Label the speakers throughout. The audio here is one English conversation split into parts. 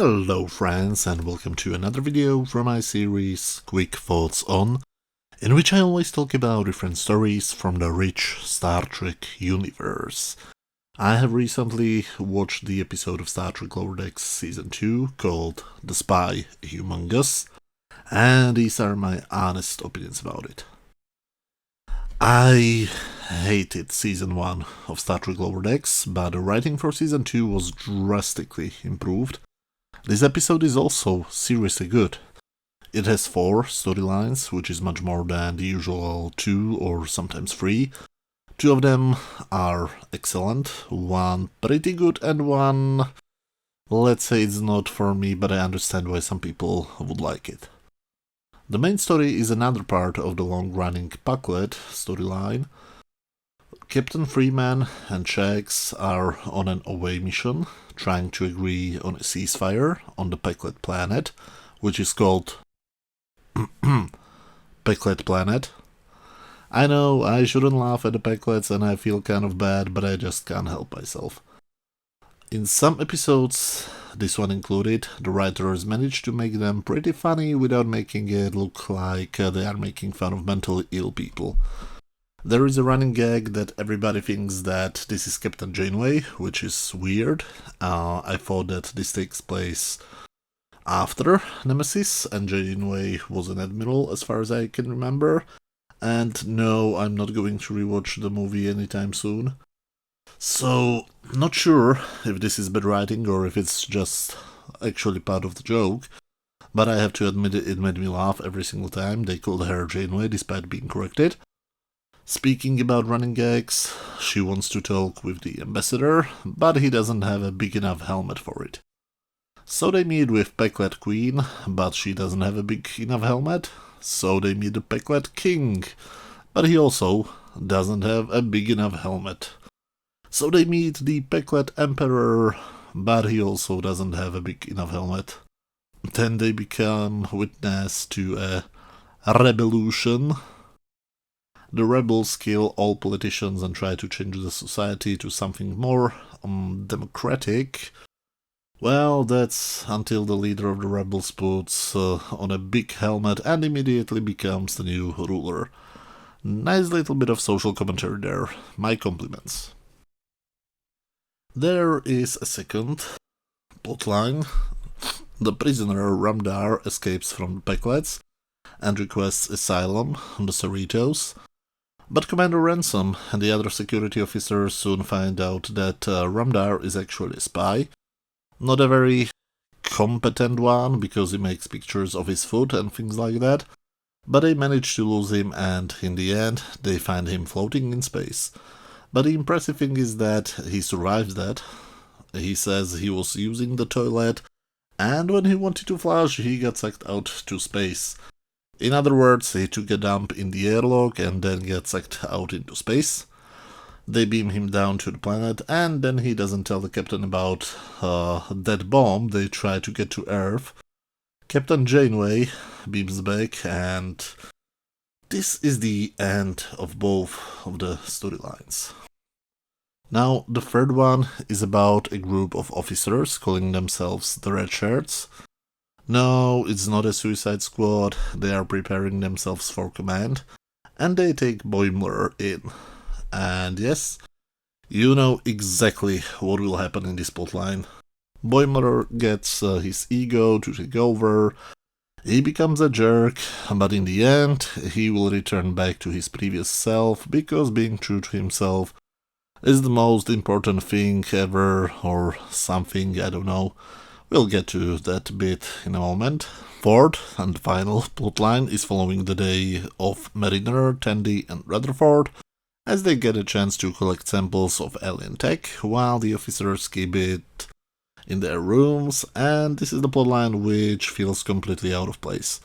Speaker 1: Hello friends, and welcome to another video from my series Quick Thoughts On, in which I always talk about different stories from the rich Star Trek universe. I have recently watched the episode of Star Trek Lower Decks Season 2 called The Spy Humongous, and these are my honest opinions about it. I hated Season 1 of Star Trek Lower Decks, but the writing for Season 2 was drastically improved. This episode is also seriously good. It has 4 storylines, which is much more than the usual 2 or sometimes 3. 2 of them are excellent, 1 pretty good, and 1, let's say it's not for me, but I understand why some people would like it. The main story is another part of the long-running Packlet storyline. Captain Freeman and Shax are on an away mission, trying to agree on a ceasefire on the Packlet planet, which is called Packlet Planet. I know I shouldn't laugh at the Packlets and I feel kind of bad, but I just can't help myself. In some episodes, this one included, the writers managed to make them pretty funny without making it look like they are making fun of mentally ill people. There is a running gag that everybody thinks that this is Captain Janeway, which is weird. I thought that this takes place after Nemesis, and Janeway was an admiral as far as I can remember. And no, I'm not going to rewatch the movie anytime soon. So, not sure if this is bad writing or if it's just actually part of the joke, but I have to admit it made me laugh every single time they called her Janeway despite being corrected. Speaking about running gags, she wants to talk with the ambassador, but he doesn't have a big enough helmet for it. So they meet with Packlet Queen, but she doesn't have a big enough helmet, so they meet the Packlet King, but he also doesn't have a big enough helmet. So they meet the Packlet Emperor, but he also doesn't have a big enough helmet. Then they become witness to a revolution. The rebels kill all politicians and try to change the society to something more democratic. Well, that's until the leader of the rebels puts on a big helmet and immediately becomes the new ruler. Nice little bit of social commentary there. My compliments. There is a second plotline. The prisoner Ramdar escapes from the Packlets and requests asylum on the Cerritos. But Commander Ransom and the other security officers soon find out that Ramdar is actually a spy. Not a very competent one, because he makes pictures of his foot and things like that. But they manage to lose him, and in the end, they find him floating in space. But the impressive thing is that he survives that. He says he was using the toilet, and when he wanted to flush, he got sucked out to space. In other words, he took a dump in the airlock and then got sucked out into space. They beam him down to the planet, and then he doesn't tell the captain about that bomb. They try to get to Earth. Captain Janeway beams back, and this is the end of both of the storylines. Now, the third one is about a group of officers calling themselves the Red Shirts. No, it's not a suicide squad, they are preparing themselves for command, and they take Boimler in. And yes, you know exactly what will happen in this plotline. Boimler gets his ego to take over, he becomes a jerk, but in the end, he will return back to his previous self, because being true to himself is the most important thing ever, or something, I don't know. We'll get to that bit in a moment. Fourth and final plotline is following the day of Mariner, Tandy and Rutherford, as they get a chance to collect samples of alien tech, while the officers keep it in their rooms, and this is the plotline which feels completely out of place.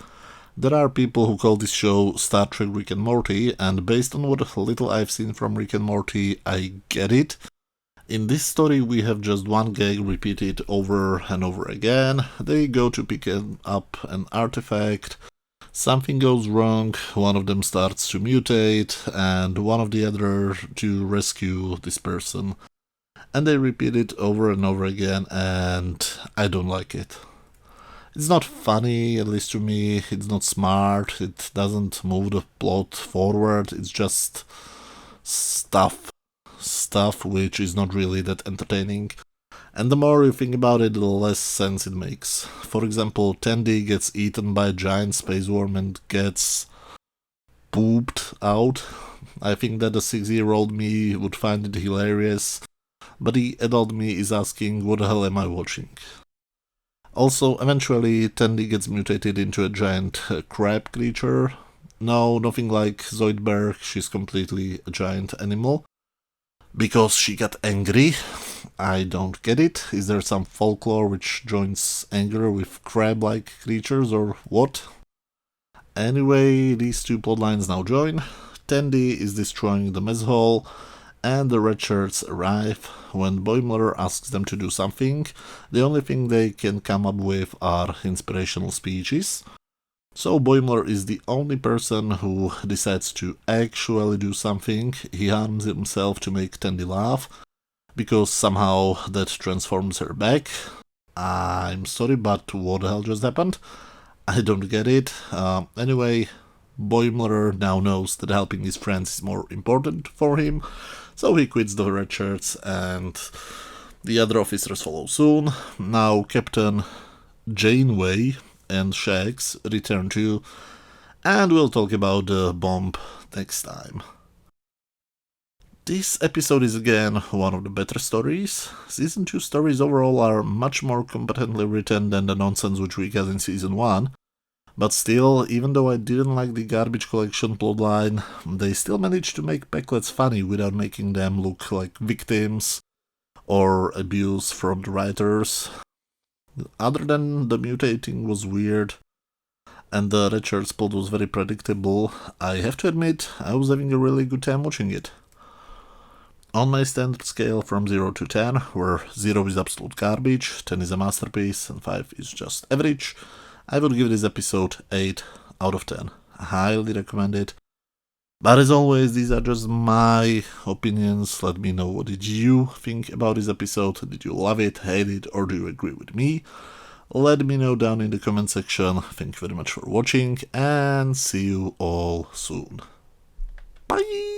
Speaker 1: There are people who call this show Star Trek Rick and Morty, and based on what little I've seen from Rick and Morty, I get it. In this story we have just one gag repeated over and over again. They go to pick up an artifact, something goes wrong, one of them starts to mutate, and one of the other to rescue this person. and they repeat it over and over again, and I don't like it. It's not funny, at least to me, it's not smart, it doesn't move the plot forward, it's just stuff which is not really that entertaining. And the more you think about it, the less sense it makes. For example, Tandy gets eaten by a giant space worm and gets pooped out. I think that the 6-year-old me would find it hilarious, but the adult me is asking, what the hell am I watching? Also, eventually, Tandy gets mutated into a giant crab creature. No, nothing like Zoidberg, she's completely a giant animal. Because she got angry. I don't get it. Is there some folklore which joins anger with crab-like creatures or what? Anyway, these two plotlines now join. Tandy is destroying the mess hall, and the red shirts arrive. When Boimler asks them to do something, the only thing they can come up with are inspirational speeches. So Boimler is the only person who decides to actually do something. He harms himself to make Tandy laugh, because somehow that transforms her back. I'm sorry, but what the hell just happened? I don't get it. Anyway, Boimler now knows that helping his friends is more important for him, so he quits the red shirts and the other officers follow soon. Now Captain Janeway and Shax return too, and we'll talk about the bomb next time. This episode is again one of the better stories. Season 2 stories overall are much more competently written than the nonsense which we got in Season 1. But still, even though I didn't like the garbage collection plotline, they still managed to make Pecklets funny without making them look like victims or abuse from the writers. Other than the mutating was weird and the red shirts plot was very predictable, I have to admit I was having a really good time watching it. On my standard scale from 0 to 10, where 0 is absolute garbage, 10 is a masterpiece, and 5 is just average, I would give this episode 8 out of 10. I highly recommend it. But as always, these are just my opinions. Let me know, what did you think about this episode? Did you love it, hate it, or do you agree with me? Let me know down in the comment section. Thank you very much for watching, and see you all soon. Bye!